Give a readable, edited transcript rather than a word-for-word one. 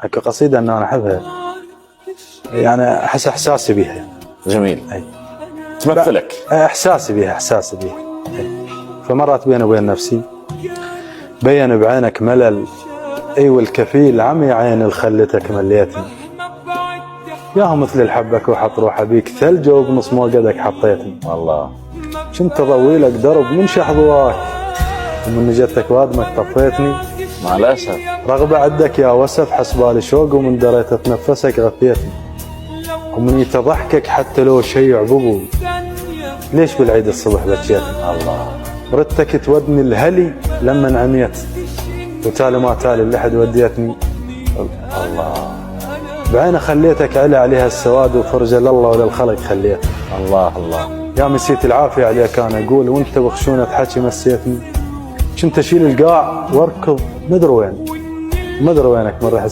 هكا قصيدة أن أنا أحبها، يعني أحس إحساسي بيها. جميل. أي. تمثلك. إحساسي بيها. أي. فمرات بيني وبين نفسي بين بعينك ملل، أيوة الكفيل عمي عين الخلتك مليتني، ياهو مثل الحبك وحط روحه بيك ثلج وبنص موقدك حطيتني. والله كنت أضويلك درب من شحظواك ومن نجتك وادمك طفيتني. مع الأسف رغبة عدك يا وسف حسبالي شوق ومن دريت اتنفسك غثيتني، ومن يتضحكك حتى لو شي عبوبو ليش بالعيد الصبح بكيتني. الله ردتك تودني الهلي لما انعميت وتالي ما تالي اللحد وديتني. الله بعينه خليتك علي عليها السواد وفرجة لله وللخلق خليت. الله الله يا مسيت العافية عليك أنا أقول وانت بخشونة حكي مسيتني. كنت أشيل القاع واركض مدري وينك من رح